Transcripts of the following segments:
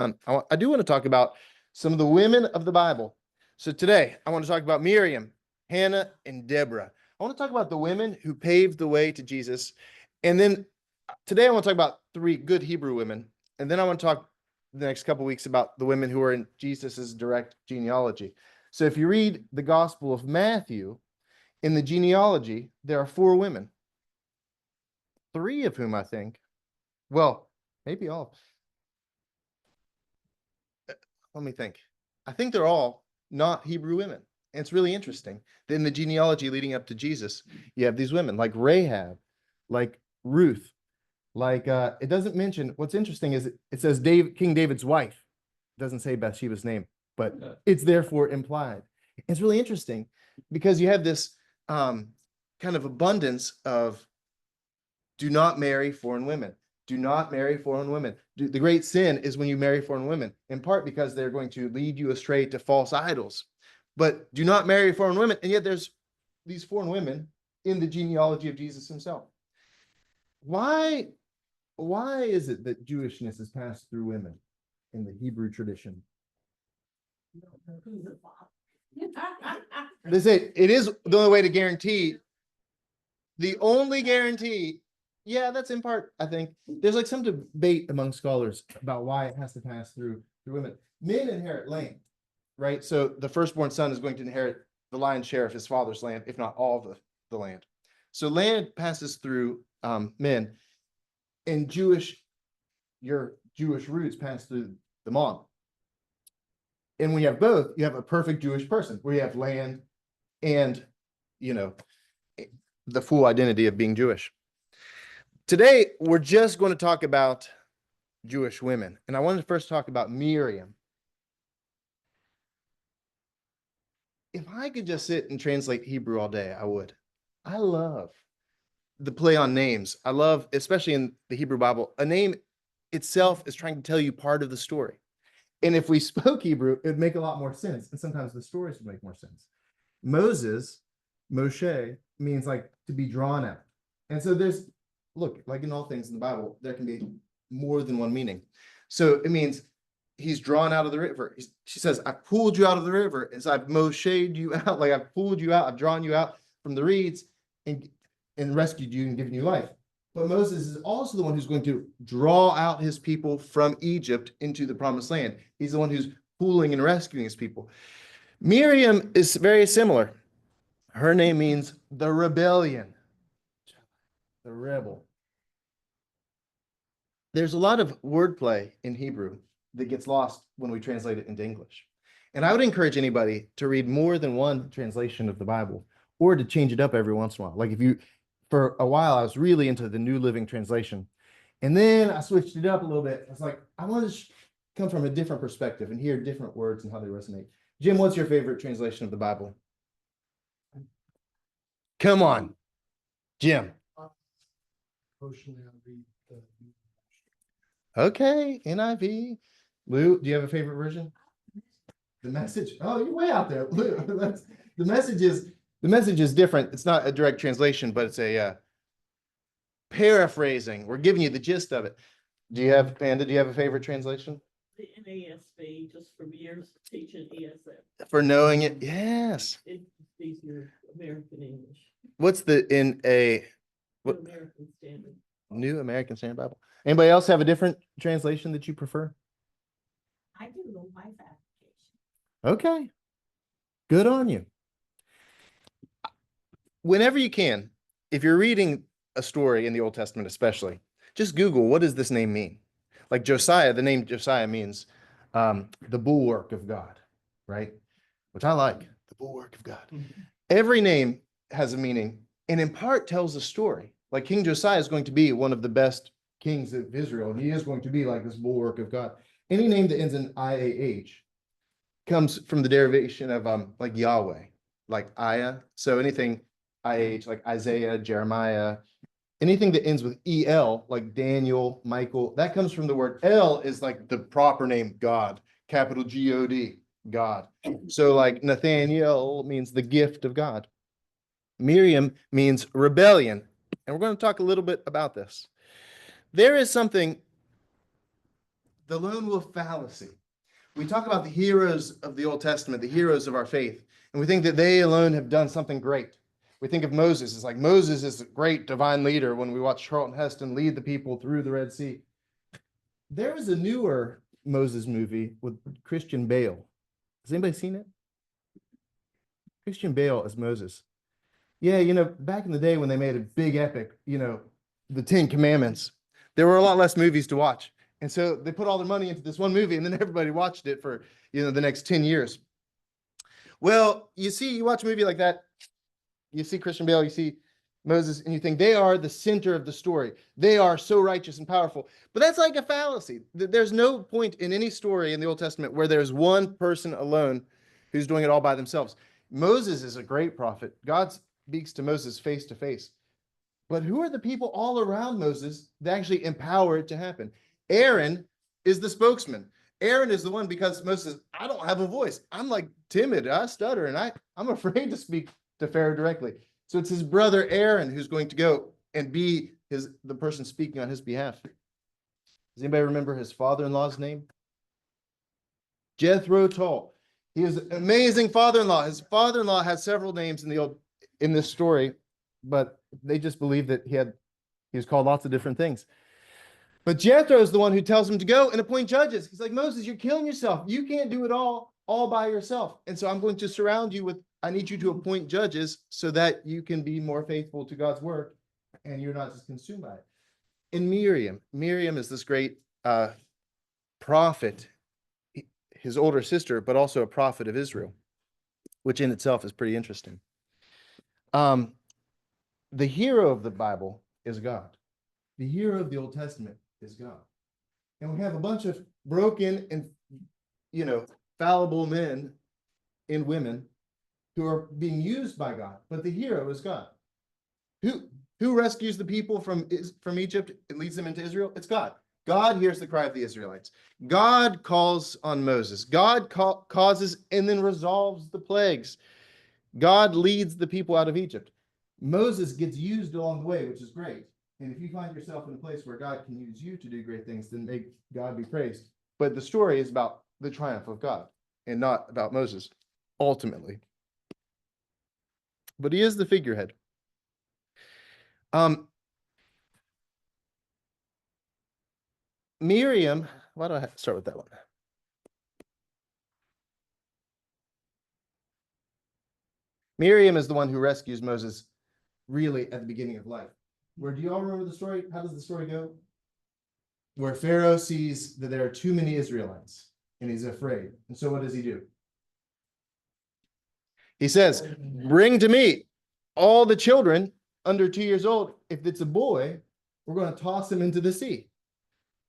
I do want to talk about some of the women of the Bible. So today, I want to talk about Miriam, Hannah, and Deborah. I want to talk about the women who paved the way to Jesus. And then today, I want to talk about three good Hebrew women. And then I want to talk the next couple weeks about the women who are in Jesus's direct genealogy. So if you read the Gospel of Matthew, in the genealogy, there are four women, three of whom I think, well, maybe all. Let me think. I think they're all not Hebrew women. And it's really interesting that in the genealogy leading up to Jesus, you have these women like Rahab, like Ruth, like it doesn't mention, what's interesting is it says King David's wife. It doesn't say Bathsheba's name, but it's therefore implied. It's really interesting because you have this kind of abundance of do not marry foreign women. Do not marry foreign women. The great sin is when you marry foreign women, in part because they're going to lead you astray to false idols. But do not marry foreign women. And yet there's these foreign women in the genealogy of Jesus himself. Why is it that Jewishness is passed through women in the Hebrew tradition? They say it is the only way to guarantee. The only guarantee. Yeah, that's in part, I think. There's like some debate among scholars about why it has to pass through women. Men inherit land, right? So the firstborn son is going to inherit the lion's share of his father's land, if not all the land. So land passes through men. And your Jewish roots pass through the mom. And when you have both, you have a perfect Jewish person where you have land and, the full identity of being Jewish. Today, we're just going to talk about Jewish women. And I wanted to first talk about Miriam. If I could just sit and translate Hebrew all day, I would. I love the play on names. I love, especially in the Hebrew Bible, a name itself is trying to tell you part of the story. And if we spoke Hebrew, it would make a lot more sense. And sometimes the stories would make more sense. Moshe, means like to be drawn out. And so look, like in all things in the Bible, there can be more than one meaning. So it means he's drawn out of the river. She says, I pulled you out of the river. As I've Moshe'd you out, like I've pulled you out, I've drawn you out from the reeds and rescued you and given you life. But Moses is also the one who's going to draw out his people from Egypt into the promised land. He's the one who's pulling and rescuing his people. Miriam is very similar. Her name means the rebellion, the rebel. There's a lot of wordplay in Hebrew that gets lost when we translate it into English. And I would encourage anybody to read more than one translation of the Bible or to change it up every once in a while. Like for a while, I was really into the New Living Translation. And then I switched it up a little bit. I was like, I want to come from a different perspective and hear different words and how they resonate. Jim, what's your favorite translation of the Bible? Come on, Jim. Okay, NIV. Lou, do you have a favorite version? The Message. Oh, you're way out there, Lou. The message is different. It's not a direct translation, but it's a paraphrasing. We're giving you the gist of it. Panda, do you have a favorite translation? The NASB, just from years of teaching ESF. For knowing it, yes. It's easier American English. What's the American Standard. New American Standard Bible? Anybody else have a different translation that you prefer? I do the wife application. Okay. Good on you. Whenever you can, if you're reading a story in the Old Testament, especially, just Google, what does this name mean? Like Josiah, the name Josiah means the bulwark of God, right? Which I like, the bulwark of God. Mm-hmm. Every name has a meaning and in part tells a story. Like King Josiah is going to be one of the best kings of Israel, and he is going to be like this bulwark of God. Any name that ends in IAH comes from the derivation of like Yahweh, like Aya. So anything IH, like Isaiah, Jeremiah, anything that ends with EL, like Daniel, Michael, that comes from the word El is like the proper name, God, capital G-O-D, God. So like Nathaniel means the gift of God. Miriam means rebellion. And we're going to talk a little bit about this. There is something the lone wolf fallacy. We talk about the heroes of the Old Testament, the heroes of our faith, and we think that they alone have done something great. We think of Moses. It's like Moses is a great divine leader when we watch Charlton Heston lead the people through the Red Sea. There is a newer Moses movie with Christian Bale. Has anybody seen it? Christian Bale as Moses. Yeah, back in the day when they made a big epic, the Ten Commandments, there were a lot less movies to watch. And so they put all their money into this one movie, and then everybody watched it for, the next 10 years. Well, you watch a movie like that, you see Christian Bale, you see Moses, and you think they are the center of the story. They are so righteous and powerful. But that's like a fallacy. There's no point in any story in the Old Testament where there's one person alone who's doing it all by themselves. Moses is a great prophet. God speaks to Moses face to face. But who are the people all around Moses that actually empower it to happen? Aaron is the spokesman. Aaron is the one, because Moses says, I don't have a voice. I'm like timid. I stutter, and I'm afraid to speak to Pharaoh directly. So it's his brother Aaron who's going to go and be the person speaking on his behalf. Does anybody remember his father-in-law's name? Jethro Tull. He is an amazing father-in-law. His father-in-law has several names in this story, but they just believe that he was called lots of different things. But Jethro is the one who tells him to go and appoint judges. He's like, Moses, you're killing yourself. You can't do it all by yourself. And so I'm going to surround you I need you to appoint judges so that you can be more faithful to God's word and you're not just consumed by it. And Miriam is this great prophet, his older sister, but also a prophet of Israel, which in itself is pretty interesting. The hero of the Bible is God. The hero of the Old Testament is God. And we have a bunch of broken and, fallible men and women who are being used by God, but the hero is God. Who rescues the people from Egypt and leads them into Israel? It's God. God hears the cry of the Israelites. God calls on Moses. God causes and then resolves the plagues. God leads the people out of Egypt. Moses gets used along the way, which is great. And if you find yourself in a place where God can use you to do great things, then may God be praised. But the story is about the triumph of God and not about Moses, ultimately. But he is the figurehead. Miriam, why do I have to start with that one? Miriam is the one who rescues Moses really at the beginning of life. Do you all remember the story? How does the story go? Where Pharaoh sees that there are too many Israelites and he's afraid. And so what does he do? He says, bring to me all the children under 2 years old. If it's a boy, we're going to toss him into the sea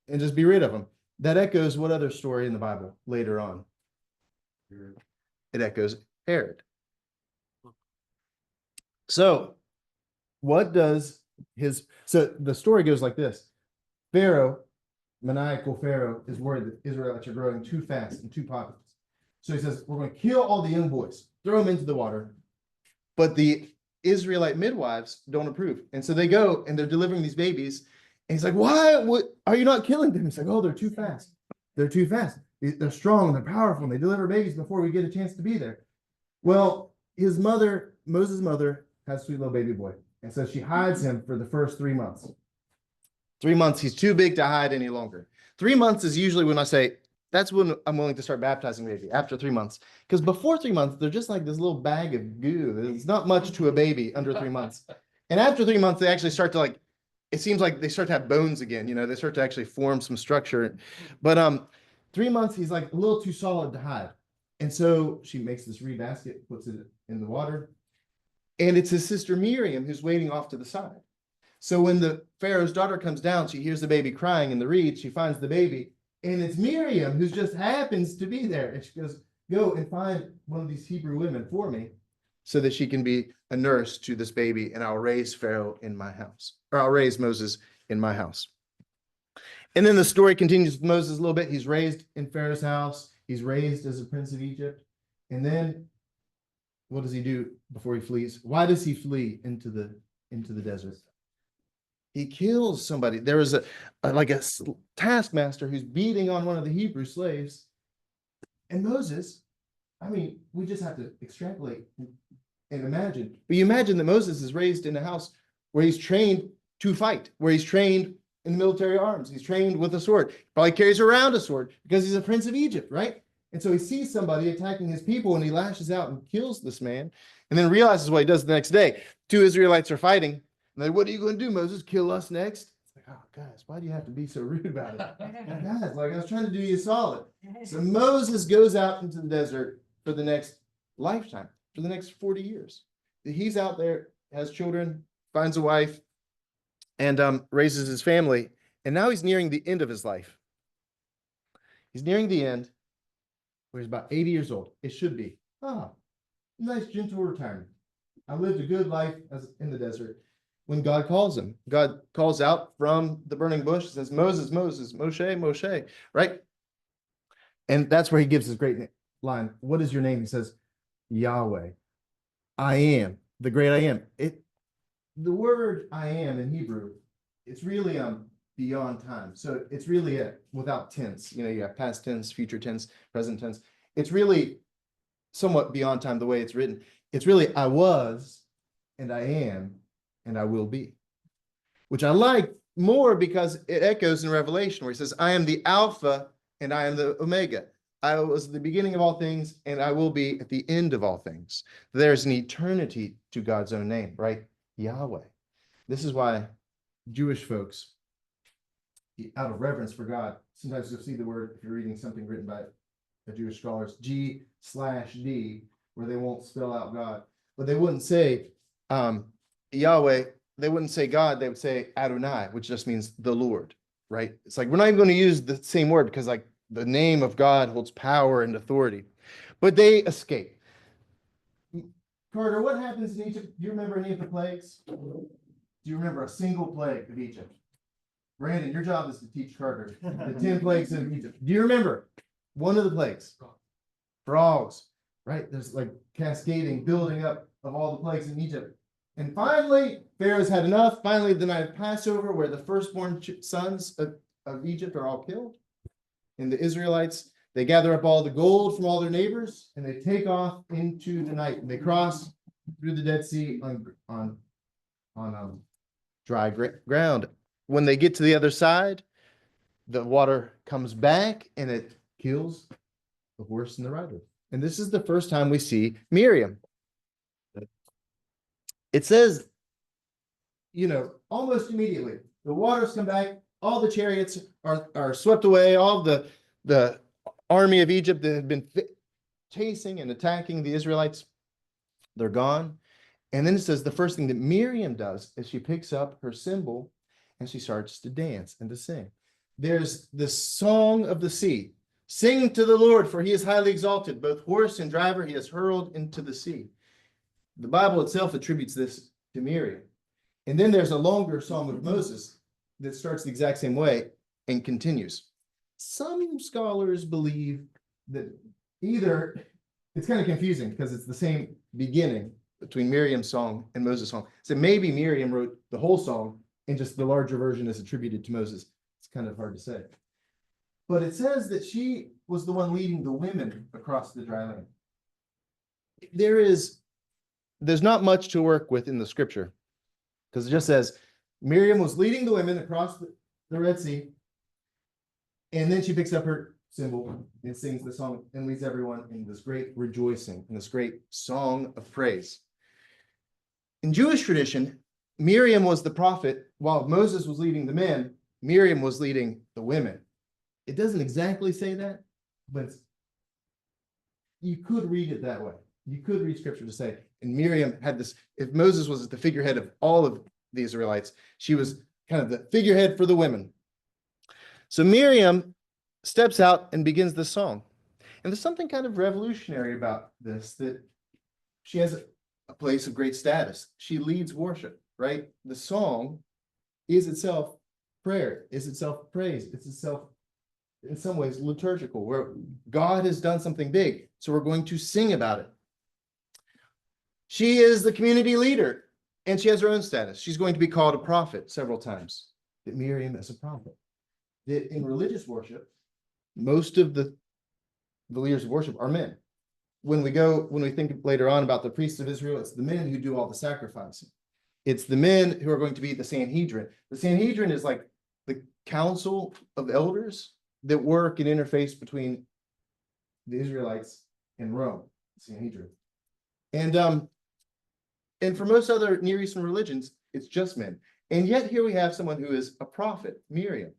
and just be rid of him. That echoes what other story in the Bible later on? It echoes Herod. So the story goes like this. Maniacal Pharaoh is worried that Israelites are growing too fast and too populous. So he says, we're going to kill all the young boys, throw them into the water. But the Israelite midwives don't approve. And so they go and they're delivering these babies. And he's like, why are you not killing them? He's like, oh, they're too fast. They're too fast. They're strong and they're powerful and they deliver babies before we get a chance to be there. Well, Moses' mother, has a sweet little baby boy. And so she hides him for the first 3 months. 3 months, he's too big to hide any longer. 3 months is usually when I say, that's when I'm willing to start baptizing baby, after 3 months. Because before 3 months, they're just like this little bag of goo. It's not much to a baby under 3 months. And after 3 months, they actually start to it seems like they start to have bones again. They start to actually form some structure. But 3 months, he's like a little too solid to hide. And so she makes this reed basket, puts it in the water. And it's his sister Miriam who's waiting off to the side. So when the Pharaoh's daughter comes down, she hears the baby crying in the reed. She finds the baby. And it's Miriam who just happens to be there. And she goes, go and find one of these Hebrew women for me so that she can be a nurse to this baby. And I'll raise Pharaoh in my house. Or I'll raise Moses in my house. And then the story continues with Moses a little bit. He's raised in Pharaoh's house. He's raised as a prince of Egypt. And then what does he do before he flees? Why does he flee into the desert? He kills somebody. There was a taskmaster who's beating on one of the Hebrew slaves. And Moses, I mean, we just have to extrapolate and imagine. But you imagine that Moses is raised in a house where he's trained to fight, where he's trained in the military arms. He's trained with a sword. Probably carries around a sword because he's a prince of Egypt, right? And so he sees somebody attacking his people and he lashes out and kills this man and then realizes what he does the next day. 2 Israelites are fighting. And they're, what are you going to do, Moses? Kill us next? It's like, oh, guys, why do you have to be so rude about it? Guys, like I was trying to do you solid. So Moses goes out into the desert for the next lifetime, for the next 40 years. He's out there, has children, finds a wife, and raises his family. And now he's nearing the end of his life. He's nearing the end where he's about 80 years old. It should be. Nice, gentle retirement. I lived a good life in the desert. When God calls him, God calls out from the burning bush, says, Moses, Moses, Moshe, Moshe, right? And that's where he gives his great line. What is your name? He says, Yahweh. I am, the great I am. The word I am in Hebrew, it's really beyond time. So it's really without tense. You know, you have past tense, future tense, present tense. It's really somewhat beyond time the way it's written. It's really I was and I am and I will be, which I like more because it echoes in Revelation where he says, I am the Alpha and I am the Omega. I was the beginning of all things and I will be at the end of all things. There's an eternity to God's own name, right? Yahweh. This is why Jewish folks, out of reverence for God, sometimes you'll see the word, if you're reading something written by a Jewish scholars, G/D, where they won't spell out God, but they wouldn't say Yahweh, they wouldn't say God, they would say Adonai, which just means the Lord, right? It's like, we're not even going to use the same word because like the name of God holds power and authority, but they escape. Carter, what happens in Egypt? Do you remember any of the plagues? Do you remember a single plague of Egypt? Brandon, your job is to teach Carter the 10 plagues of Egypt. Do you remember one of the plagues? Frogs, right? There's like cascading, building up of all the plagues in Egypt. And finally, Pharaoh's had enough. Finally, the night of Passover, where the firstborn sons of Egypt are all killed. And the Israelites, they gather up all the gold from all their neighbors and they take off into the night. And they cross through the Dead Sea on dry ground. When they get to the other side, the water comes back and it kills the horse and the rider. And this is the first time we see Miriam. It says, you know, almost immediately, the waters come back, all the chariots are swept away, all the army of Egypt that had been chasing and attacking the Israelites, they're gone. And then it says the first thing that Miriam does is she picks up her cymbal and she starts to dance and to sing. There's the song of the sea. Sing to the Lord, for he is highly exalted. Both horse and driver he has hurled into the sea. The Bible itself attributes this to Miriam. And then there's a longer song of Moses that starts the exact same way and continues. Some scholars believe that either, it's kind of confusing because it's the same beginning between Miriam's song and Moses' song. So maybe Miriam wrote the whole song and just the larger version is attributed to Moses. It's kind of hard to say. But it says that she was the one leading the women across the dry land. There's not much to work with in the scripture because it just says Miriam was leading the women across the Red Sea. And then she picks up her cymbal and sings the song and leads everyone in this great rejoicing, in this great song of praise. In Jewish tradition, Miriam was the prophet, while Moses was leading the men, Miriam was leading the women. It doesn't exactly say that, but you could read it that way. You could read scripture to say, and Miriam had this, if Moses was the figurehead of all of the Israelites, she was kind of the figurehead for the women. So Miriam steps out and begins this song. And there's something kind of revolutionary about this, that she has a place of great status. She leads worship, right? The song is itself prayer, is itself praise, it's itself, in some ways, liturgical, where God has done something big. So we're going to sing about it. She is the community leader. And she has her own status. She's going to be called a prophet several times. That Miriam is a prophet. That in religious worship, most of the leaders of worship are men. When we think later on about the priests of Israel, it's the men who do all the sacrificing. It's the men who are going to be the Sanhedrin. The Sanhedrin is like the council of elders that work and interface between the Israelites and Rome, Sanhedrin. And for most other Near Eastern religions, it's just men. And yet here we have someone who is a prophet, Miriam,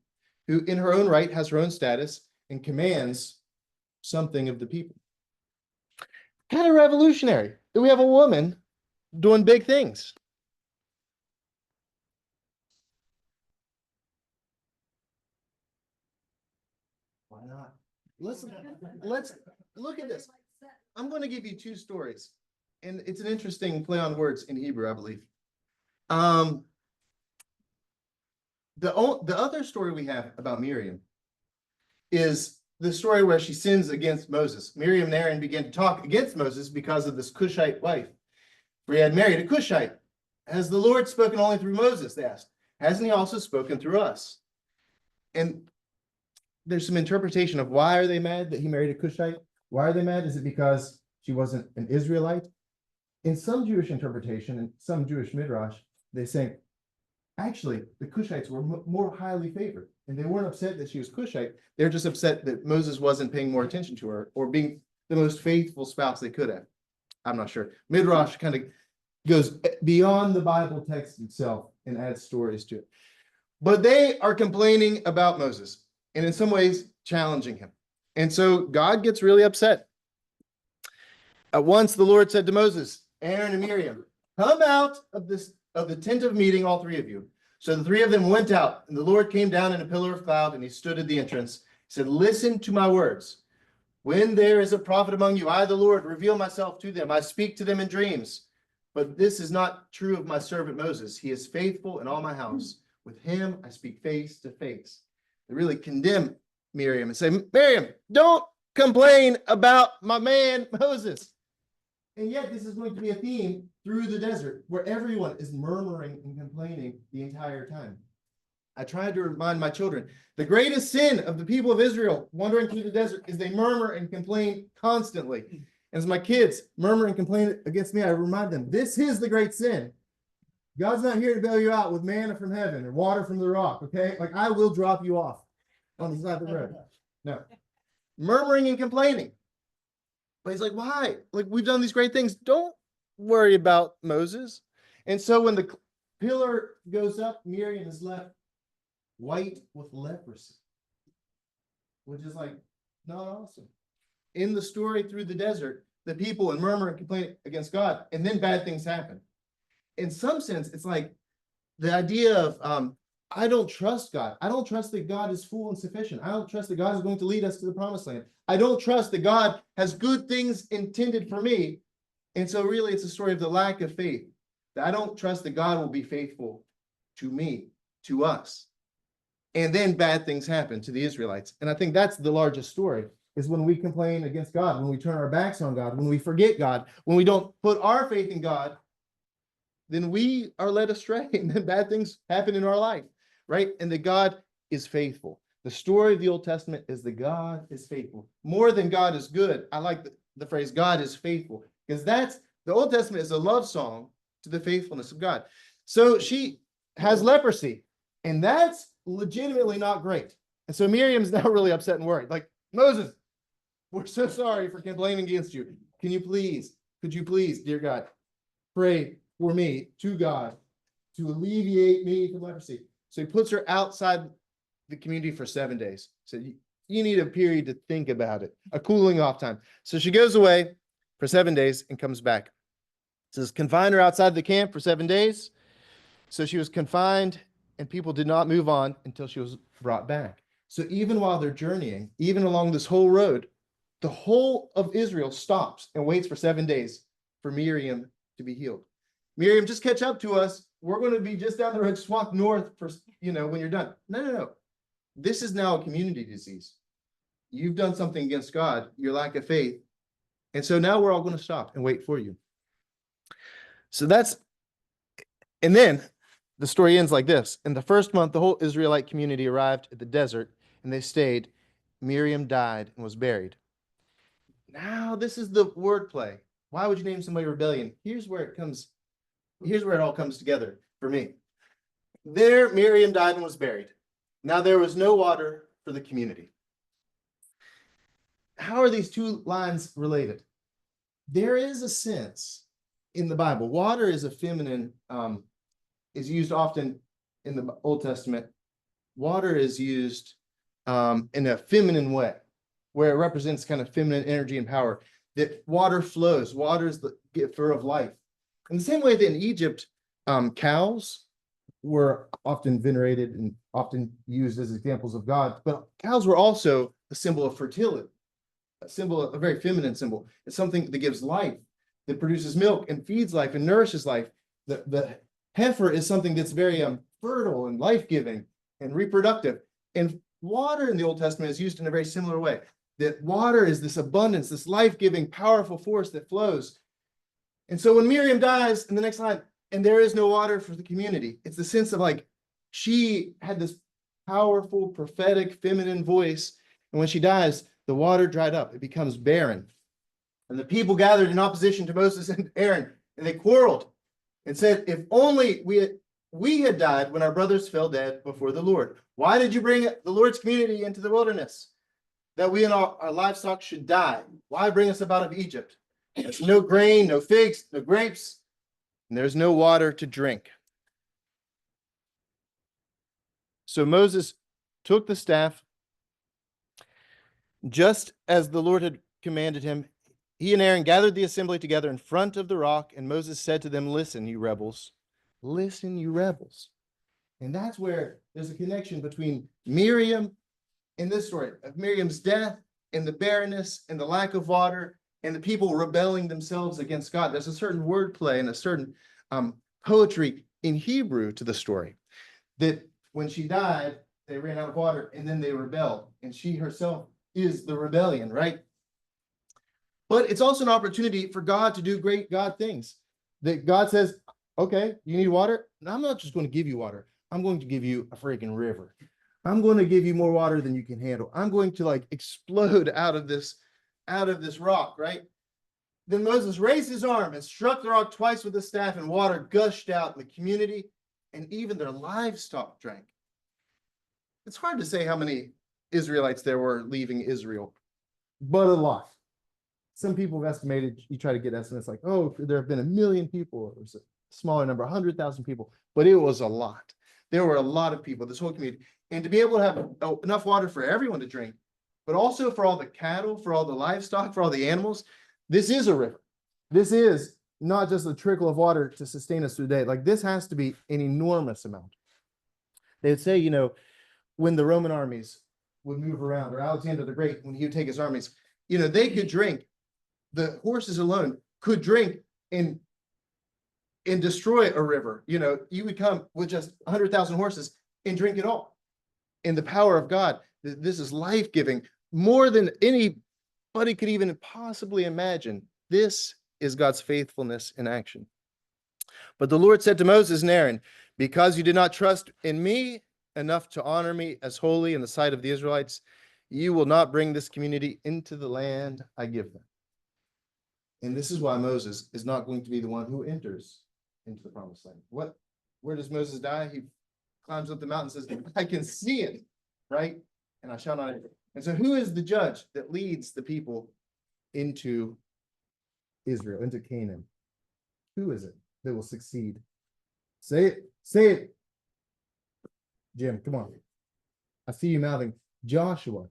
who in her own right has her own status and commands something of the people. Kind of revolutionary that we have a woman doing big things. Why not? Let's look at this. I'm going to give you two stories, and it's an interesting play on words in Hebrew, I believe. The other story we have about Miriam is the story where she sins against Moses. Miriam and Aaron began to talk against Moses because of this Cushite wife. For he had married a Cushite. Has the Lord spoken only through Moses? They asked. Hasn't he also spoken through us? And there's some interpretation of why are they mad that he married a Cushite? Why are they mad? Is it because she wasn't an Israelite? In some Jewish interpretation and some Jewish midrash, they say, actually, the Cushites were more highly favored. And they weren't upset that she was Cushite. They're just upset that Moses wasn't paying more attention to her or being the most faithful spouse they could have. I'm not sure. Midrash kind of goes beyond the Bible text itself and adds stories to it. But they are complaining about Moses and in some ways challenging him. And so God gets really upset. At once the Lord said to Moses, Aaron and Miriam, come out of the tent of meeting, all three of you. So the three of them went out, and the Lord came down in a pillar of cloud, and he stood at the entrance. He said, listen to my words. When there is a prophet among you, I, the Lord, reveal myself to them. I speak to them in dreams. But this is not true of my servant Moses. He is faithful in all my house. With him I speak face to face. They really condemn Miriam and say, Miriam, don't complain about my man Moses. And yet this is going to be a theme through the desert where everyone is murmuring and complaining the entire time. I tried to remind my children, the greatest sin of the people of Israel wandering through the desert is they murmur and complain constantly. And as my kids murmur and complain against me, I remind them, this is the great sin. God's not here to bail you out with manna from heaven or water from the rock, okay? Like, I will drop you off on the side of the road. No. Murmuring and complaining. But he's like, why? Like, we've done these great things. Don't worry about Moses. And so when the pillar goes up, Miriam is left white with leprosy, which is like not awesome. In the story through the desert, the people and murmur and complain against God, and then bad things happen. In some sense, it's like the idea of, I don't trust God. I don't trust that God is full and sufficient. I don't trust that God is going to lead us to the promised land. I don't trust that God has good things intended for me. And so really it's a story of the lack of faith. That I don't trust that God will be faithful to me, to us. And then bad things happen to the Israelites. And I think that's the largest story, is when we complain against God, when we turn our backs on God, when we forget God, when we don't put our faith in God, then we are led astray and then bad things happen in our life, right? And that God is faithful. The story of the Old Testament is that God is faithful. More than God is good. I like the phrase God is faithful, because that's, the Old Testament is a love song to the faithfulness of God. So she has leprosy, and that's legitimately not great. And so Miriam's now really upset and worried. Like, Moses, we're so sorry for complaining against you. Could you please, dear God, pray for me to God to alleviate me from leprosy. So he puts her outside the community for 7 days. So you need a period to think about it, a cooling off time. So she goes away for 7 days and comes back. It says, confine her outside the camp for 7 days. So she was confined, and people did not move on until she was brought back. So even while they're journeying, even along this whole road, the whole of Israel stops and waits for 7 days for Miriam to be healed. Miriam, just catch up to us. We're going to be just down the road. Just walk north for, when you're done. No. This is now a community disease. You've done something against God, your lack of faith. And so now we're all going to stop and wait for you. So that's And then the story ends like this. In the first month, the whole Israelite community arrived at the desert, and they stayed. Miriam died and was buried. Now, this is the wordplay. Why would you name somebody rebellion? Here's where it all comes together for me. There, Miriam died and was buried. Now there was no water for the community. How are these two lines related? There is a sense in the Bible. Water is a feminine, is used often in the Old Testament. Water is used in a feminine way, where it represents kind of feminine energy and power. That water flows. Water is the giver of life. In the same way that in Egypt, cows were often venerated and often used as examples of God, but cows were also a symbol of fertility, a very feminine symbol. It's something that gives life, that produces milk and feeds life and nourishes life. The heifer is something that's very fertile and life-giving and reproductive. And water in the Old Testament is used in a very similar way. That water is this abundance, this life-giving, powerful force that flows. And so when Miriam dies in the next line, and there is no water for the community, it's the sense of like, she had this powerful, prophetic, feminine voice. And when she dies, the water dried up. It becomes barren. And the people gathered in opposition to Moses and Aaron, and they quarreled and said, if only we had died when our brothers fell dead before the Lord. Why did you bring the Lord's community into the wilderness? That we and our livestock should die. Why bring us up out of Egypt? There's no grain, no figs, no grapes, and there's no water to drink. So Moses took the staff, just as the Lord had commanded him. He and Aaron gathered the assembly together in front of the rock, and Moses said to them, listen, you rebels. Listen, you rebels. And that's where there's a connection between Miriam in this story of Miriam's death and the barrenness and the lack of water and the people rebelling themselves against God. There's a certain wordplay and a certain poetry in Hebrew to the story, that when she died, they ran out of water and then they rebelled. And she herself is the rebellion, right? But it's also an opportunity for God to do great God things. That God says, okay, you need water? And I'm not just going to give you water. I'm going to give you a freaking river. I'm going to give you more water than you can handle. I'm going to like explode out of this rock, right? Then Moses raised his arm and struck the rock twice with his staff, and water gushed out in the community, and even their livestock drank. It's hard to say how many Israelites there were leaving Israel, but a lot. Some people have estimated, you try to get estimates like, oh, there have been 1 million people, or a smaller number, 100,000 people, but it was a lot. There were a lot of people, this whole community. And to be able to have enough water for everyone to drink, but also for all the cattle, for all the livestock, for all the animals, this is a river. This is not just a trickle of water to sustain us through the day. Like, this has to be an enormous amount. They would say, when the Roman armies would move around, or Alexander the Great, when he would take his armies, they could drink. The horses alone could drink and destroy a river. You would come with just 100,000 horses and drink it all. And the power of God, this is life-giving, more than anybody could even possibly imagine. This is God's faithfulness in action. But the Lord said to Moses and Aaron, because you did not trust in me enough to honor me as holy in the sight of the Israelites, you will not bring this community into the land I give them. And this is why Moses is not going to be the one who enters into the promised land. Where does Moses die? He climbs up the mountain and says, I can see it, right? And I shall not enter. And so who is the judge that leads the people into Israel, into Canaan? Who is it that will succeed? Say it. Jim, come on. I see you mouthing. Joshua.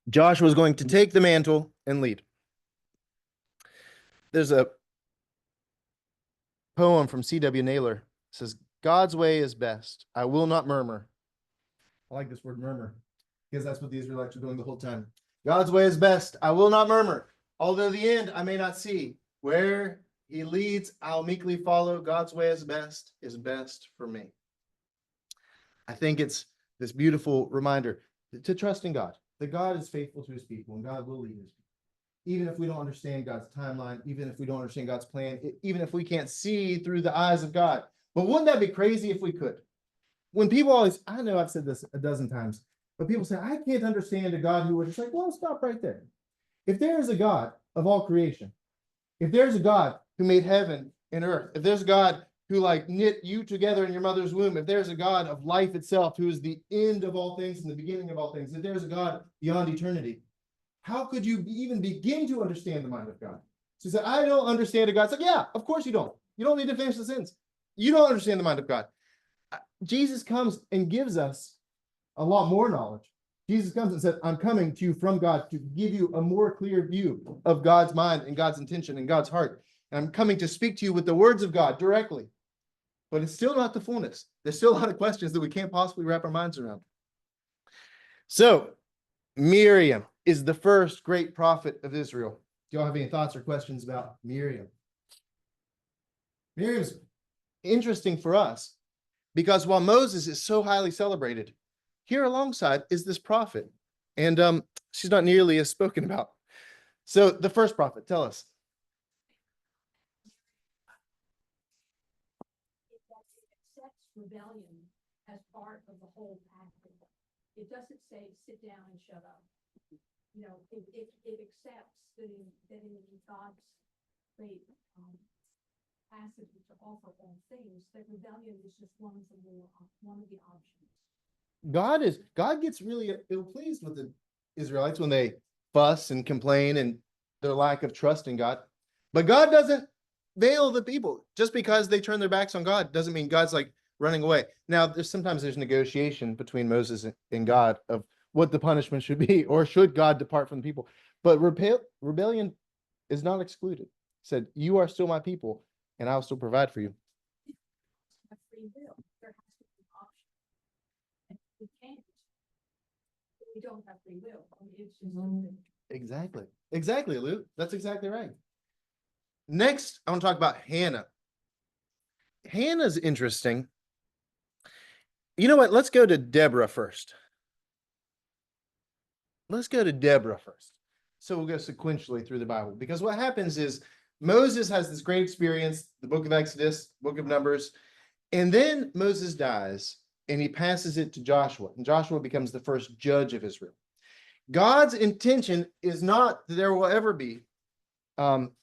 Joshua is going to take the mantle and lead. There's a poem from C.W. Naylor. It says, God's way is best. I will not murmur. I like this word murmur, because that's what the Israelites were doing the whole time. God's way is best. I will not murmur. Although the end I may not see. Where he leads, I'll meekly follow. God's way is best for me. I think it's this beautiful reminder to trust in God, that God is faithful to his people and God will lead his people. even if we don't understand God's timeline, even if we don't understand God's plan, even if we can't see through the eyes of God. But wouldn't that be crazy if we could? When people always, I know I've said this a dozen times, but people say, I can't understand a God who would, it's like, well, stop right there. If there is a God of all creation, if there's a God who made heaven and earth, if there's a God who like knit you together in your mother's womb, if there's a God of life itself, who is the end of all things and the beginning of all things, if there's a God beyond eternity, how could you even begin to understand the mind of God? So you say, I don't understand a God. It's like, yeah, of course you don't. You don't need to finish the sentence. You don't understand the mind of God. Jesus comes and gives us a lot more knowledge. Jesus comes and said, I'm coming to you from God to give you a more clear view of God's mind and God's intention and God's heart. And I'm coming to speak to you with the words of God directly. But it's still not the fullness. There's still a lot of questions that we can't possibly wrap our minds around. So, Miriam is the first great prophet of Israel. Do y'all have any thoughts or questions about Miriam? Miriam's interesting for us because while Moses is so highly celebrated, here alongside is this prophet, and she's not nearly as spoken about. So the first prophet, tell us. It accepts rebellion as part of the whole package. It doesn't say sit down and shut up. You know, it accepts that in God's great passage to offer all things, that rebellion is just one of the options. God gets really ill-pleased with the Israelites when they fuss and complain and their lack of trust in God. But God doesn't veil the people. Just because they turn their backs on God doesn't mean God's like running away. Now, sometimes there's negotiation between Moses and God of what the punishment should be, or should God depart from the people. But rebellion is not excluded. He said, you are still my people, and I'll still provide for you. Have free will. There has to be an option. And we can't. We don't have free will. I mean, it's just Exactly, Lou. That's exactly right. Next, I want to talk about Hannah. Hannah's interesting. You know what? Let's go to Deborah first. So we'll go sequentially through the Bible, because what happens is Moses has this great experience, the book of Exodus, book of Numbers, and then Moses dies and he passes it to Joshua, and Joshua becomes the first judge of Israel. God's intention is not that there will ever be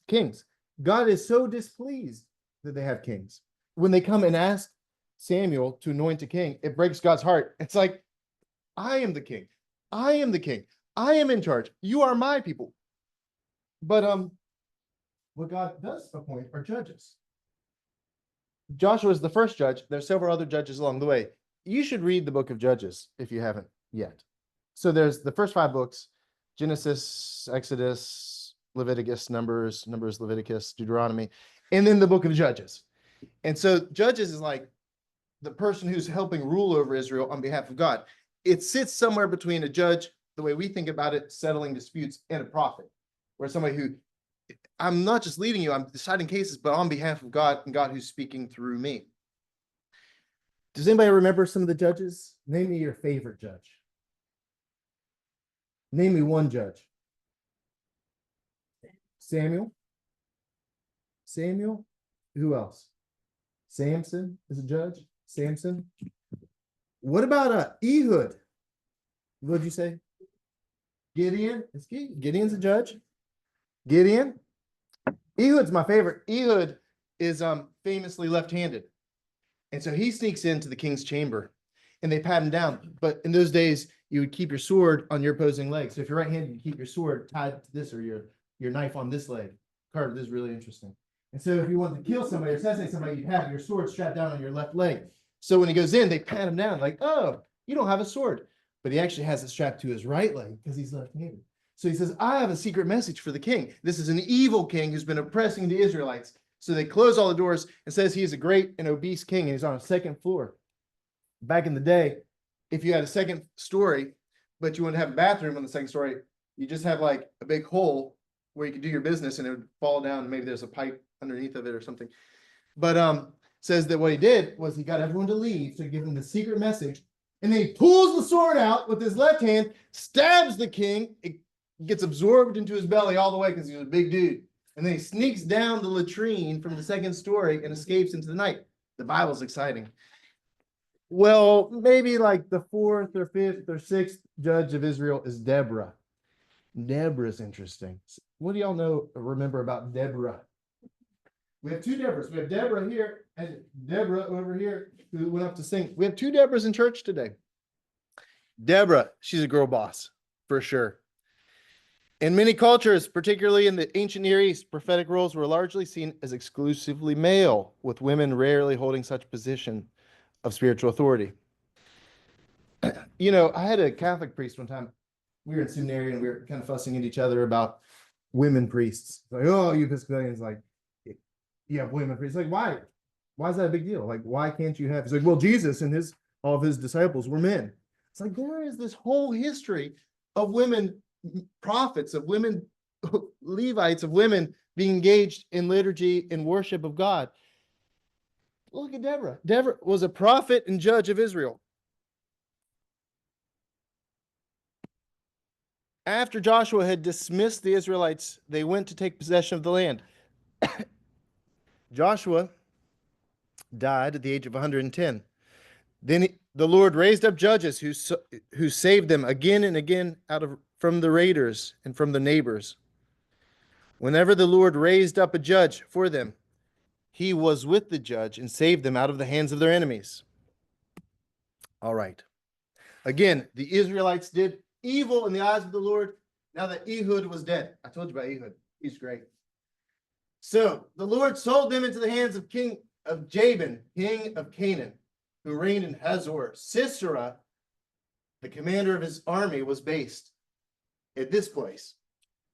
kings. God is so displeased that they have kings. When they come and ask Samuel to anoint a king, it breaks God's heart. It's like, I am the king. I am the king. I am in charge. You are my people. But what God does appoint are judges. Joshua is the first judge. There's several other judges along the way. You should read the book of Judges if you haven't yet. So there's the first 5 books: Genesis, Exodus, Leviticus, Numbers, Leviticus, Deuteronomy, and then the book of Judges. And so Judges is like the person who's helping rule over Israel on behalf of God. It sits somewhere between a judge, the way we think about it, settling disputes, and a prophet, where somebody who, I'm not just leading you, I'm deciding cases, but on behalf of God, and God who's speaking through me. Does anybody remember some of the judges? Name me your favorite judge. Name me one judge. Samuel. Who else? Samson is a judge. Samson. What about Ehud? What'd you say? Gideon. Gideon's a judge. Gideon. Ehud's my favorite. Ehud is famously left-handed. And so he sneaks into the king's chamber and they pat him down. But in those days, you would keep your sword on your opposing leg. So if you're right-handed, you keep your sword tied to this, or your knife on this leg. Carved. This is really interesting. And so if you want to kill somebody or assassinate somebody, you'd have your sword strapped down on your left leg. So when he goes in, they pat him down like, oh, you don't have a sword. But he actually has it strapped to his right leg because he's left-handed. So he says, I have a secret message for the king. This is an evil king who's been oppressing the Israelites. So they close all the doors and says he is a great and obese king and he's on a 2nd floor. Back in the day, if you had a 2nd story, but you wouldn't have a bathroom on the 2nd story, you just have like a big hole where you could do your business and it would fall down and maybe there's a pipe underneath of it or something. But says that what he did was he got everyone to leave to give him the secret message, and then he pulls the sword out with his left hand, stabs the king. It gets absorbed into his belly all the way because he's a big dude. And then he sneaks down the latrine from the second story and escapes into the night. The Bible's exciting. Well, maybe like the fourth or fifth or sixth judge of Israel is Deborah. Deborah's interesting. What do y'all know or remember about Deborah? We have two Deborahs. We have Deborah here and Deborah over here who went up to sing. We have two Deborahs in church today. Deborah, she's a girl boss for sure. In many cultures, particularly in the ancient Near East, prophetic roles were largely seen as exclusively male, with women rarely holding such position of spiritual authority. You know, I had a Catholic priest one time. We were in seminary and we were kind of fussing at each other about women priests. Like, oh, you Episcopalians, like, you have women priests. Like, why? Why is that a big deal? Like, why can't you have? He's like, well, Jesus and all of his disciples were men. It's like there is this whole history of women prophets, of women Levites, of women being engaged in liturgy and worship of God. Look at Deborah. Deborah was a prophet and judge of Israel. After Joshua had dismissed the Israelites, they went to take possession of the land. Joshua died at the age of 110. Then the Lord raised up judges who saved them again and again from the raiders and from the neighbors. Whenever the Lord raised up a judge for them, he was with the judge and saved them out of the hands of their enemies. All right. Again, the Israelites did evil in the eyes of the Lord now that Ehud was dead. I told you about Ehud. He's great. So the Lord sold them into the hands of King of Jabin, king of Canaan, who reigned in Hazor. Sisera, the commander of his army, was based at this place.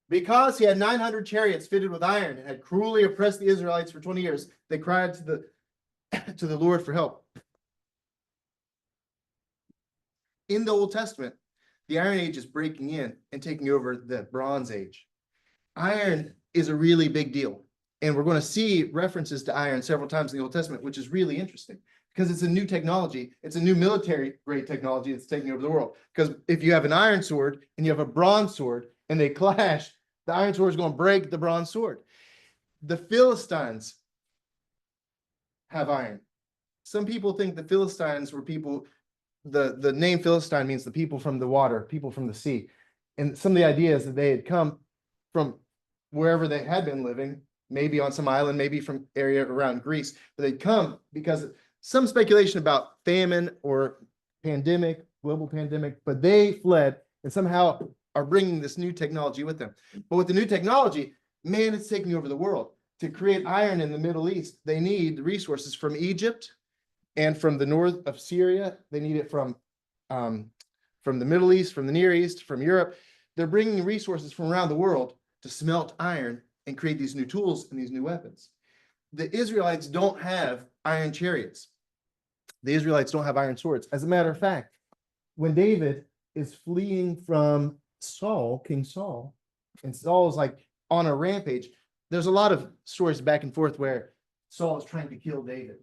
Because he had 900 chariots fitted with iron and had cruelly oppressed the Israelites for 20 years, they cried to the Lord for help. In the Old Testament, the Iron Age is breaking in and taking over the Bronze Age. Iron is a really big deal. And we're going to see references to iron several times in the Old Testament, which is really interesting because it's a new technology. It's a new military grade technology that's taking over the world. Because if you have an iron sword and you have a bronze sword and they clash, the iron sword is going to break the bronze sword. The Philistines have iron. Some people think the Philistines were people, the name Philistine means the people from the water, people from the sea. And some of the ideas that they had come from wherever they had been living, maybe on some island, maybe from area around Greece, but they'd come because of some speculation about famine or pandemic, global pandemic, but they fled and somehow are bringing this new technology with them. But with the new technology, man, it's taking over the world. To create iron in the Middle East, they need resources from Egypt and from the north of Syria. They need it from the Middle East, from the Near East, from Europe. They're bringing resources from around the world to smelt iron and create these new tools and these new weapons. The Israelites don't have iron chariots. The Israelites don't have iron swords. As a matter of fact, when David is fleeing from Saul, King Saul, and Saul is like on a rampage, there's a lot of stories back and forth where Saul is trying to kill David.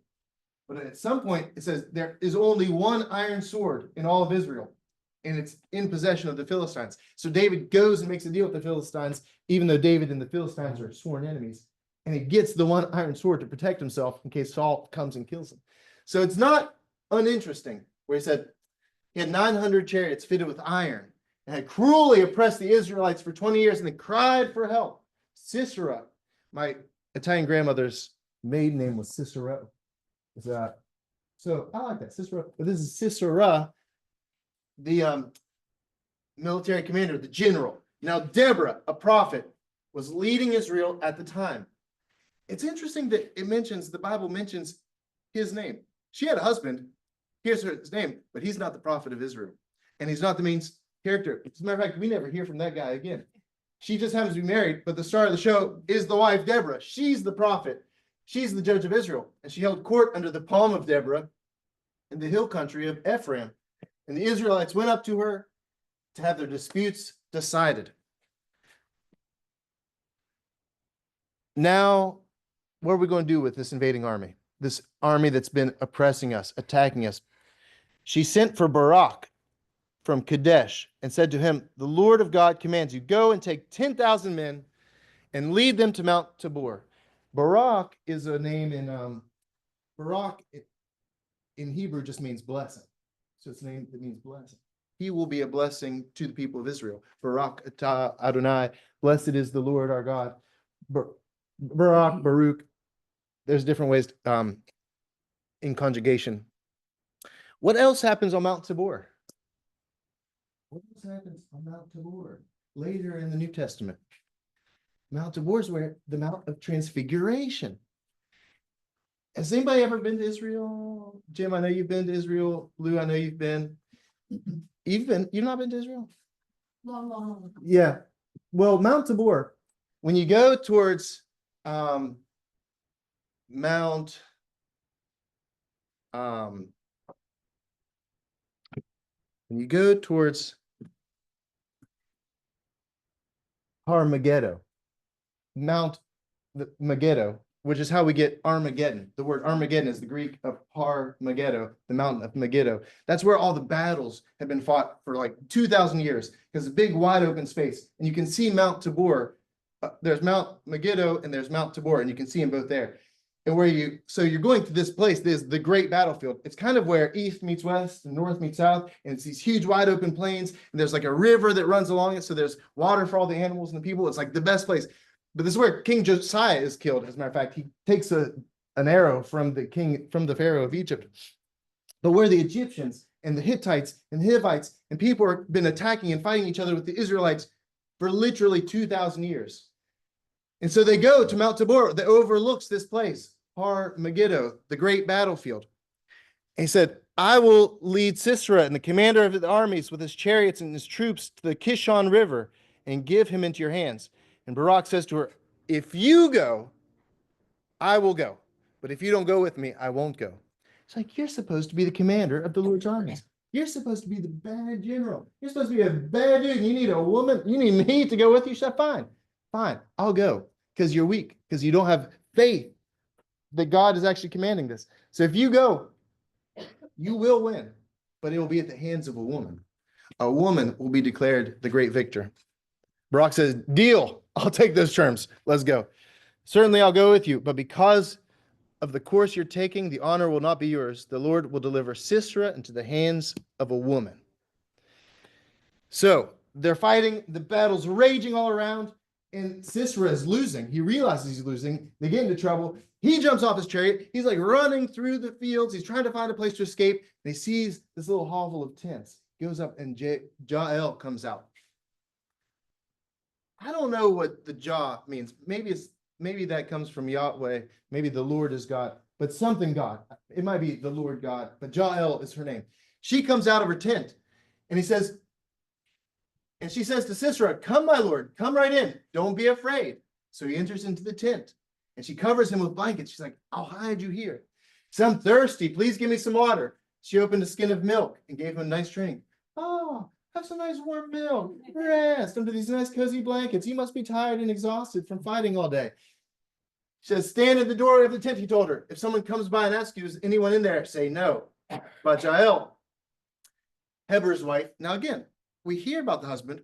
But at some point, it says there is only one iron sword in all of Israel, and it's in possession of the Philistines. So David goes and makes a deal with the Philistines, even though David and the Philistines are sworn enemies. And he gets the one iron sword to protect himself in case Saul comes and kills him. So it's not uninteresting where he said he had 900 chariots fitted with iron and had cruelly oppressed the Israelites for 20 years and they cried for help. Sisera, my Italian grandmother's maiden name was Cicero. So I like that, Sisera. But this is Sisera, the military commander, the general. Now, Deborah, a prophet, was leading Israel at the time. It's interesting that the Bible mentions his name. She had a husband. Here's his name, but he's not the prophet of Israel. And he's not the main character. As a matter of fact, we never hear from that guy again. She just happens to be married, but the star of the show is the wife, Deborah. She's the prophet. She's the judge of Israel. And she held court under the palm of Deborah in the hill country of Ephraim. And the Israelites went up to her to have their disputes decided. Now, what are we going to do with this invading army? This army that's been oppressing us, attacking us. She sent for Barak from Kadesh and said to him, the Lord of God commands you, go and take 10,000 men and lead them to Mount Tabor. Barak is a name Barak in Hebrew just means blessing. So it's a name that means blessing. He will be a blessing to the people of Israel. Barak atah Adonai, blessed is the Lord our God. Barak, Baruch, there's different ways in conjugation. What else happens on Mount Tabor? What else happens on Mount Tabor later in the New Testament? Mount Tabor is where the Mount of Transfiguration. Has anybody ever been to Israel? Jim, I know you've been to Israel. Lou, I know you've been. You've not been to Israel? Long. Yeah. Well, Mount Tabor, when you go towards Mount when you go towards Megiddo, Megiddo, which is how we get Armageddon. The word Armageddon is the Greek of Har Megiddo, the mountain of Megiddo. That's where all the battles have been fought for like 2,000 years, because it's a big wide open space. And you can see Mount Tabor. There's Mount Megiddo and there's Mount Tabor, and you can see them both there. And so you're going to this place, this is the great battlefield. It's kind of where east meets west and north meets south, and it's these huge wide open plains, and there's like a river that runs along it, so there's water for all the animals and the people. It's like the best place. But this is where King Josiah is killed. As a matter of fact, he takes an arrow from the Pharaoh of Egypt. But where the Egyptians and the Hittites and the Hivites and people have been attacking and fighting each other with the Israelites for literally 2,000 years. And so they go to Mount Tabor that overlooks this place, Har Megiddo, the great battlefield. And he said, I will lead Sisera and the commander of the armies with his chariots and his troops to the Kishon River and give him into your hands. And Barak says to her, if you go, I will go. But if you don't go with me, I won't go. It's like, you're supposed to be the commander of the Lord's armies. You're supposed to be the bad general. You're supposed to be a bad dude. You need a woman. You need me to go with you. So fine, I'll go, because you're weak, because you don't have faith that God is actually commanding this. So if you go, you will win, but it will be at the hands of a woman. A woman will be declared the great victor. Barak says, deal. I'll take those terms. Let's go. Certainly I'll go with you, but because of the course you're taking, the honor will not be yours. The Lord will deliver Sisera into the hands of a woman. So they're fighting. The battle's raging all around, and Sisera is losing. He realizes he's losing. They get into trouble. He jumps off his chariot. He's like running through the fields. He's trying to find a place to escape. And he sees this little hovel of tents. Goes up, and Jael comes out. I don't know what the Jah means. Maybe that comes from Yahweh. Maybe the Lord is God, but something God. It might be the Lord God, but Jael is her name. She comes out of her tent, and she says to Sisera, come, my lord, come right in. Don't be afraid. So he enters into the tent, and she covers him with blankets. She's like, I'll hide you here. He said, I'm thirsty. Please give me some water. She opened a skin of milk and gave him a nice drink. Oh, have some nice warm milk. Rest under these nice cozy blankets. You must be tired and exhausted from fighting all day. She says, stand at the door of the tent, he told her. If someone comes by and asks you, is anyone in there? Say no. But Jael, Heber's wife, now again, we hear about the husband,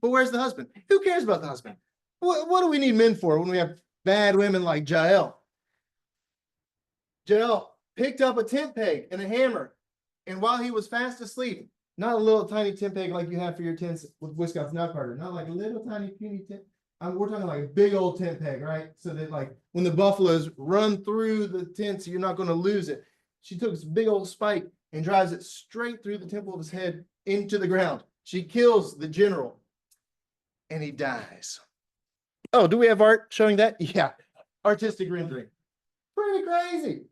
but where's the husband? Who cares about the husband? What do we need men for when we have bad women like Jael? Jael picked up a tent peg and a hammer, and while he was fast asleep, not a little tiny tent peg like you have for your tents with Wisconsin Nut Carter, not like a little tiny puny tent. We're talking like a big old tent peg, right? So that like when the buffaloes run through the tent, so you're not going to lose it. She took this big old spike and drives it straight through the temple of his head into the ground. She kills the general, and he dies. Oh, do we have art showing that? Yeah, artistic rendering. Pretty crazy.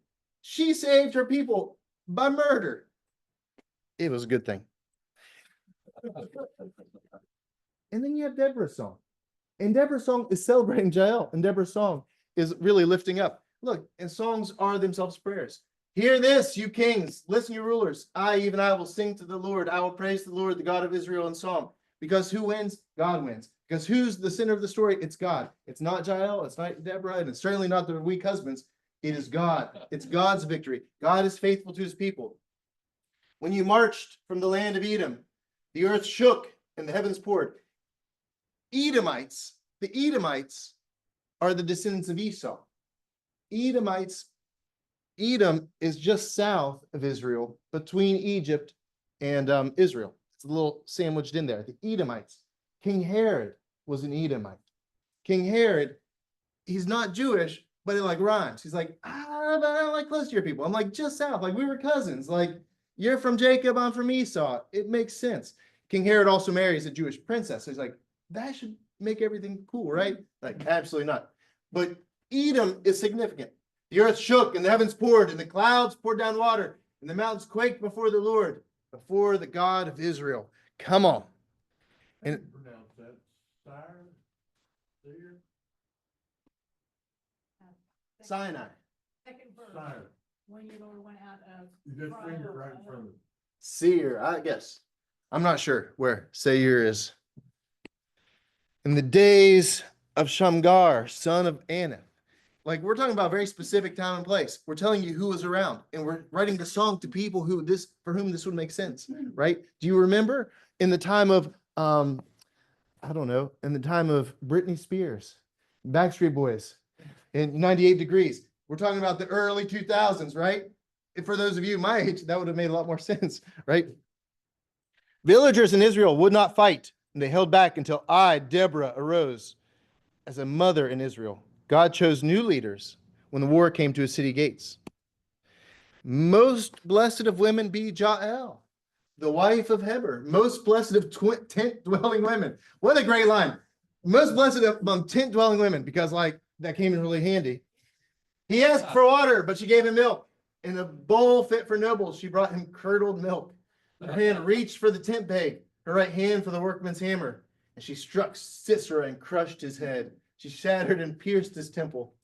She saved her people by murder. It was a good thing. And then you have Deborah's song. And Deborah's song is celebrating Jael. And Deborah's song is really lifting up. Look, and songs are themselves prayers. Hear this, you kings. Listen, you rulers. Even I will sing to the Lord. I will praise the Lord, the God of Israel, in song. Because who wins? God wins. Because who's the center of the story? It's God. It's not Jael. It's not Deborah. And it's certainly not the weak husbands. It is God. It's God's victory. God is faithful to his people. When you marched from the land of Edom, The earth shook and the heavens poured. Edomites, the Edomites are the descendants of Esau. Edomites, Edom is just south of Israel, between Egypt and Israel. It's a little sandwiched in there. The Edomites. King Herod was an Edomite. King Herod, he's not Jewish, but it like rhymes. He's like, I don't like close to your people. I'm like, just south. Like, we were cousins. Like, you're from Jacob, I'm from Esau. It makes sense. King Herod also marries a Jewish princess. So he's like, that should make everything cool, right? Like, absolutely not. But Edom is significant. The earth shook and the heavens poured and the clouds poured down water and the mountains quaked before the Lord, before the God of Israel. Come on. How do And- you pronounce that? Sire? Seer? Sinai. Second verse, Sire. when the Lord went out of. You got finger right in front of it. Seir, I guess. I'm not sure where Seir is. In the days of Shamgar, son of Anath. Like, we're talking about a very specific time and place. We're telling you who was around, and we're writing the song to people for whom this would make sense, right? Do you remember in the time of I don't know, in the time of Britney Spears, Backstreet Boys, in 98 Degrees? We're talking about the early 2000s, right? And for those of you my age, that would have made a lot more sense, right? Villagers in Israel would not fight, and they held back until I, Deborah, arose as a mother in Israel. God chose new leaders when the war came to his city gates. Most blessed of women be Jael, the wife of Heber. Most blessed of tent-dwelling women. What a great line. Most blessed among tent-dwelling women, because like that came in really handy. He asked for water, but she gave him milk. In a bowl fit for nobles, she brought him curdled milk. Her hand reached for the tent peg, her right hand for the workman's hammer. And she struck Sisera and crushed his head. She shattered and pierced his temple.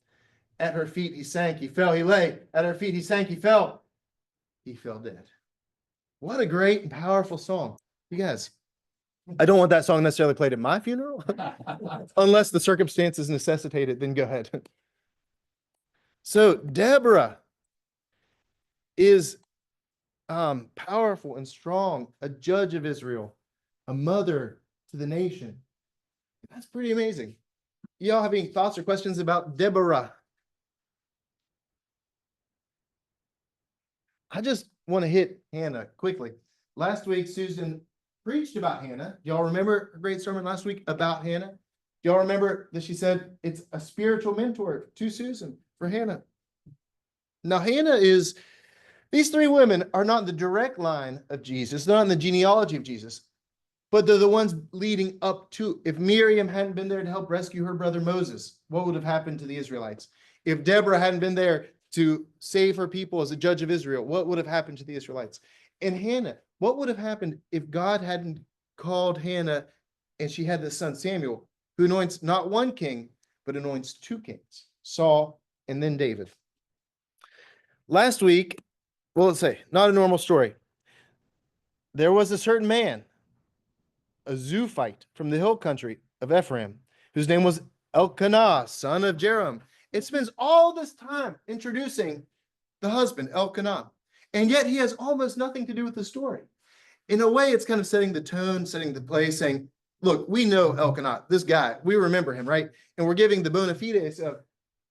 At her feet he sank, he fell, he lay. At her feet he sank, he fell. He fell dead. What a great and powerful song. You guys, I don't want that song necessarily played at my funeral. Unless the circumstances necessitate it, then go ahead. So Deborah is powerful and strong, a judge of Israel, a mother to the nation. That's pretty amazing. Y'all have any thoughts or questions about Deborah? I just want to hit Hannah quickly. Last week, Susan preached about Hannah. Y'all remember a great sermon last week about Hannah? Y'all remember that she said it's a spiritual mentor to Susan for Hannah. Now, Hannah is, these three women are not in the direct line of Jesus, not in the genealogy of Jesus, but they're the ones leading up to. If Miriam hadn't been there to help rescue her brother Moses, what would have happened to the Israelites? If Deborah hadn't been there to save her people as a judge of Israel, what would have happened to the Israelites? And Hannah, what would have happened if God hadn't called Hannah and she had this son Samuel, who anoints not one king, but anoints two kings, Saul and then David? Last week, well, let's say, not a normal story. There was a certain man, a Zophite from the hill country of Ephraim, whose name was Elkanah, son of Jerem. It spends all this time introducing the husband, Elkanah, and yet he has almost nothing to do with the story. In a way, it's kind of setting the tone, setting the place, saying, look, we know Elkanah, this guy, we remember him, right? And we're giving the bona fides of,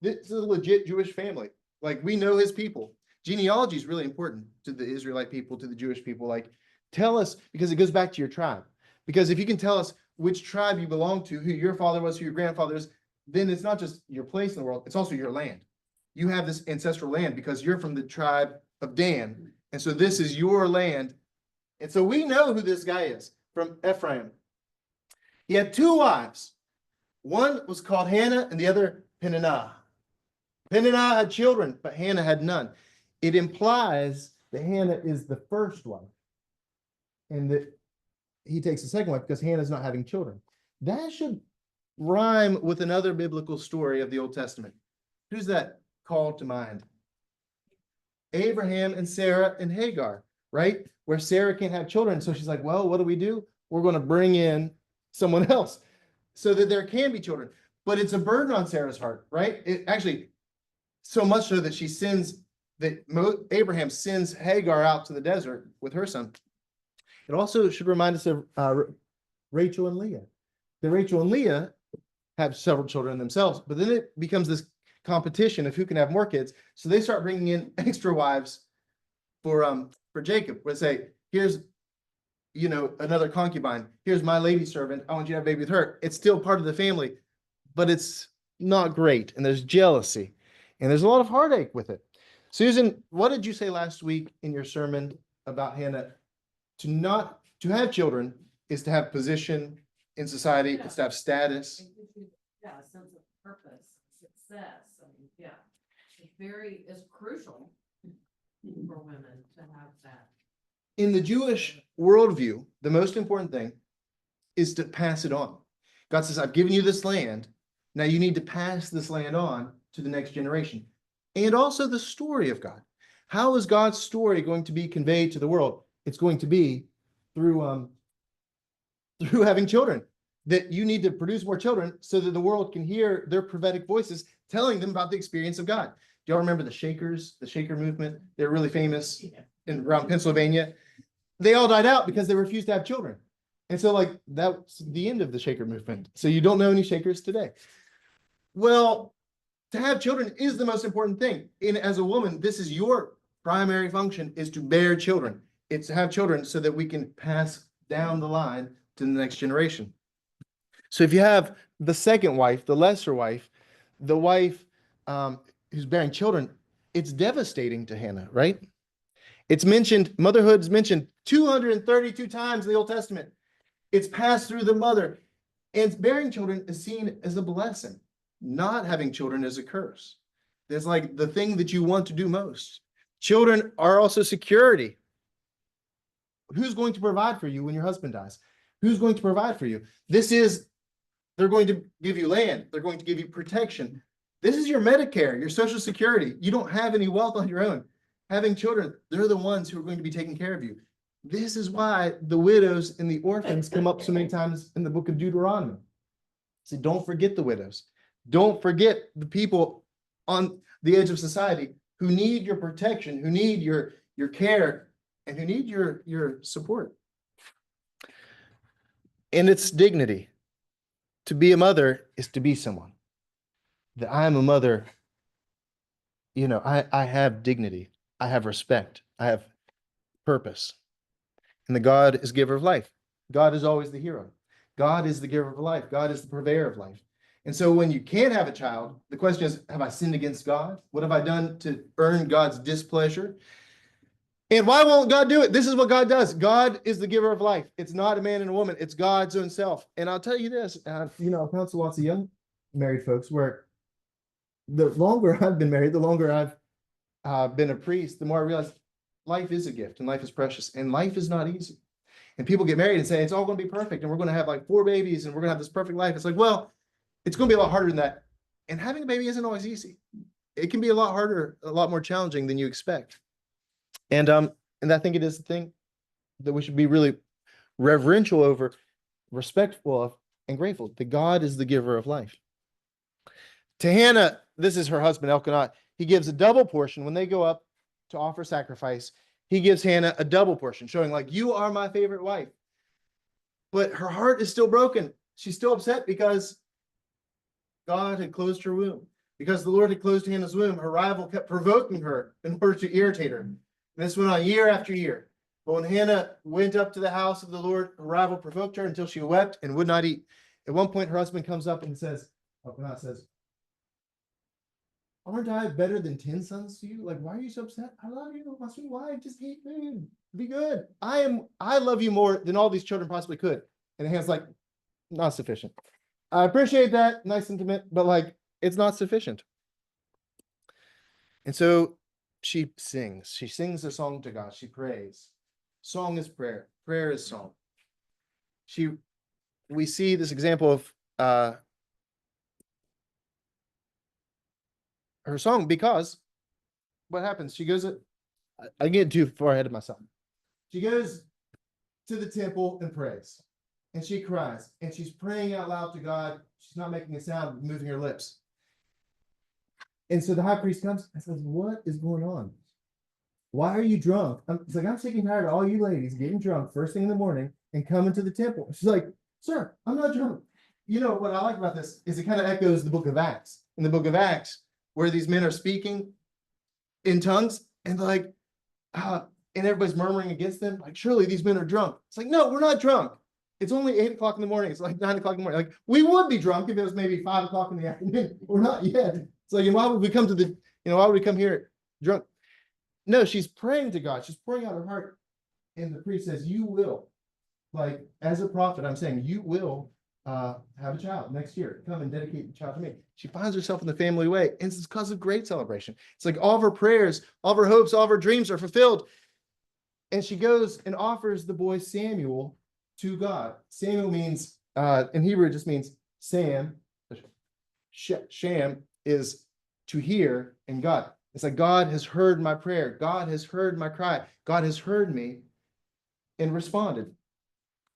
this is a legit Jewish family. Like, we know his people. Genealogy is really important to the Israelite people, to the Jewish people. Like, tell us, because it goes back to your tribe. Because if you can tell us which tribe you belong to, who your father was, who your grandfather is, then it's not just your place in the world, it's also your land. You have this ancestral land because you're from the tribe of Dan. And so this is your land. And so we know who this guy is from Ephraim. He had two wives. One was called Hannah and the other Peninnah. Peninnah had children, but Hannah had none. It implies that Hannah is the first wife, and that he takes the second wife because Hannah's not having children. That should rhyme with another biblical story of the Old Testament. Who's that called to mind? Abraham and Sarah and Hagar, right? Where Sarah can't have children. So she's like, well, what do? We're going to bring in someone else so that there can be children. But it's a burden on Sarah's heart, right? It actually, so much so that she sends, that Abraham sends Hagar out to the desert with her son. It also should remind us of Rachel and Leah. That Rachel and Leah have several children themselves, but then it becomes this competition of who can have more kids. So they start bringing in extra wives for Jacob. Let's say, here's, you know, another concubine. Here's my lady servant. I want you to have a baby with her. It's still part of the family, but it's not great. And there's jealousy and there's a lot of heartache with it. Susan, what did you say last week in your sermon about Hannah? To have children is to have position in society. It's to have status. It gives you, yeah, a sense of purpose, success, I mean, yeah. It's crucial for women to have that. In the Jewish worldview, the most important thing is to pass it on. God says, I've given you this land. Now you need to pass this land on to the next generation. And also the story of God. How is God's story going to be conveyed to the world? It's going to be through having children. That you need to produce more children so that the world can hear their prophetic voices telling them about the experience of God. Do y'all remember the Shakers, the Shaker movement? They're really famous around Pennsylvania. They all died out because they refused to have children. And so like that's the end of the Shaker movement. So you don't know any Shakers today. Well, to have children is the most important thing. And as a woman, this is your primary function, is to bear children. It's to have children so that we can pass down the line to the next generation. So if you have the second wife, the lesser wife, the wife who's bearing children, it's devastating to Hannah, right? It's mentioned, motherhood's mentioned 232 times in the Old Testament. It's passed through the mother. And bearing children is seen as a blessing. Not having children is a curse. It's like the thing that you want to do most. Children are also security. Who's going to provide for you when your husband dies? Who's going to provide for you? They're going to give you land. They're going to give you protection. This is your Medicare, your Social Security. You don't have any wealth on your own. Having children, they're the ones who are going to be taking care of you. This is why the widows and the orphans come up so many times in the book of Deuteronomy. So don't forget the widows. Don't forget the people on the edge of society who need your protection, who need your care, and who need your support. And it's dignity. To be a mother is to be someone. That I am a mother, you know, I have dignity. I have respect. I have purpose. And the God is giver of life. God is always the hero. God is the giver of life. God is the purveyor of life. And so when you can't have a child, the question is, have I sinned against God? What have I done to earn God's displeasure? And why won't God do it? This is what God does. God is the giver of life. It's not a man and a woman. It's God's own self. And I'll tell you this, you know, I counsel lots of young married folks where the longer I've been married, the longer I've been a priest, the more I realize life is a gift and life is precious and life is not easy. And people get married and say, it's all going to be perfect. And we're going to have like 4 babies and we're going to have this perfect life. It's like, well, it's going to be a lot harder than that. And having a baby isn't always easy. It can be a lot harder, a lot more challenging than you expect. And I think it is the thing that we should be really reverential over, respectful of, and grateful that God is the giver of life. To Hannah, this is her husband, Elkanah. He gives a double portion when they go up to offer sacrifice. He gives Hannah a double portion, showing like, you are my favorite wife. But her heart is still broken. She's still upset because God had closed her womb. Because the Lord had closed Hannah's womb, her rival kept provoking her in order to irritate her. And this went on year after year. But when Hannah went up to the house of the Lord, her rival provoked her until she wept and would not eat. At one point, her husband comes up and says, Elkanah says, aren't I better than 10 sons to you? Like, why are you so upset? I love you, my sweet wife. Just eat food. Be good. I love you more than all these children possibly could. And Hannah's like, not sufficient. I appreciate that. Nice sentiment, but like, it's not sufficient. And so she sings. She sings a song to God. She prays. Song is prayer. Prayer is song. We see this example of her song because what happens? She goes, I get too far ahead of myself. She goes to the temple and prays. And she cries. And she's praying out loud to God. She's not making a sound, moving her lips. And so the high priest comes and says, what is going on? why are you drunk? It's like, I'm sick and tired of all you ladies getting drunk first thing in the morning and coming to the temple. She's like, sir, I'm not drunk. You know, what I like about this is it kind of echoes the book of Acts. In the book of Acts, where these men are speaking in tongues and they're like, and everybody's murmuring against them. Like, surely these men are drunk. It's like, no, we're not drunk. It's only 8 o'clock in the morning. It's like 9 o'clock in the morning. Like, we would be drunk if it was maybe 5 o'clock in the afternoon. We're not yet. It's like, and why would we come to why would we come here drunk? No, she's praying to God. She's pouring out her heart. And the priest says, you will, like, as a prophet, I'm saying, you will have a child next year. Come and dedicate the child to me. She finds herself in the family way. And it's because of great celebration. It's like all of her prayers, all of her hopes, all of her dreams are fulfilled. And she goes and offers the boy Samuel to God. Samuel means, in Hebrew, it just means Sam. Sham is to hear, and God. It's like, God has heard my prayer. God has heard my cry. God has heard me and responded.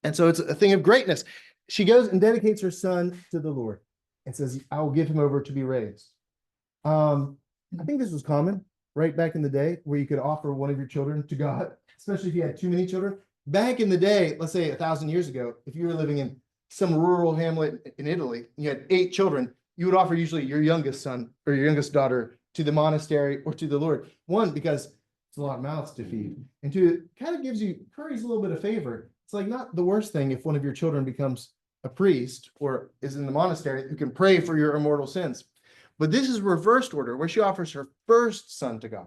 And so it's a thing of greatness. She goes and dedicates her son to the Lord and says, I will give him over to be raised. I think this was common right back in the day, where you could offer one of your children to God, especially if you had too many children. Back in the day, let's say 1,000 years ago, if you were living in some rural hamlet in Italy, and you had 8 children, you would offer usually your youngest son or your youngest daughter to the monastery or to the Lord. One, because it's a lot of mouths to feed, and two, it kind of curries a little bit of favor. It's like not the worst thing if one of your children becomes a priest or is in the monastery who can pray for your immortal sins. But this is reversed order, where she offers her first son to God,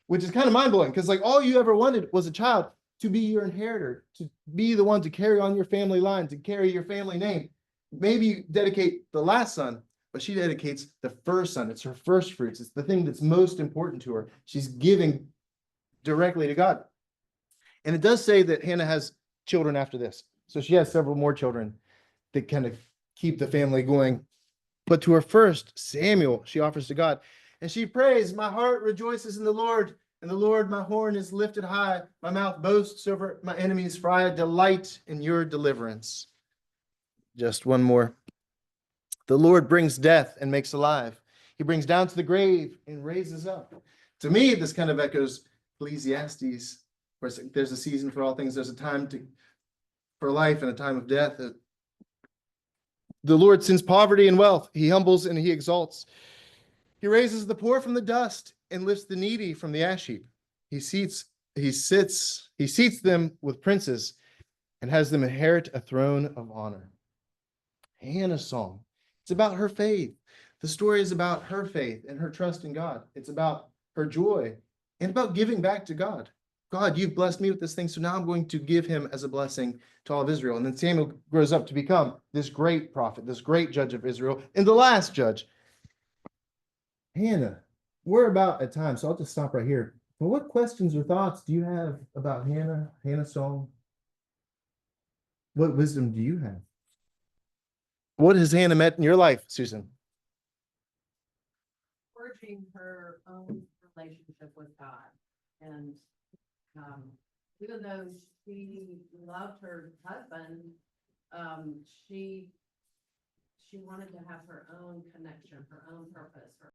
which is kind of mind-blowing, because like all you ever wanted was a child to be your inheritor, to be the one to carry on your family line, to carry your family name. Maybe you dedicate the last son, but she dedicates the first son. It's her first fruits. It's the thing that's most important to her. She's giving directly to God. And it does say that Hannah has children after this. So she has several more children that kind of keep the family going. But to her first, Samuel, she offers to God. And she prays, my heart rejoices in the Lord, and the Lord, my horn is lifted high. My mouth boasts over my enemies, for I delight in your deliverance. Just one more. The Lord brings death and makes alive. He brings down to the grave and raises up. To me, this kind of echoes Ecclesiastes, where there's a season for all things. There's a time for life and a time of death. The Lord sends poverty and wealth. He humbles and he exalts. He raises the poor from the dust and lifts the needy from the ash heap. He seats them with princes and has them inherit a throne of honor. Hannah's song. It's about her faith. The story is about her faith and her trust in God. It's about her joy and about giving back to God. God, you've blessed me with this thing, so now I'm going to give him as a blessing to all of Israel. And then Samuel grows up to become this great prophet, this great judge of Israel, and the last judge. Hannah, we're about at time, so I'll just stop right here. But what questions or thoughts do you have about Hannah's song? What wisdom do you have? What has Hannah met in your life, Susan? Forging her own relationship with God. And even though she loved her husband, she wanted to have her own connection, her own purpose, her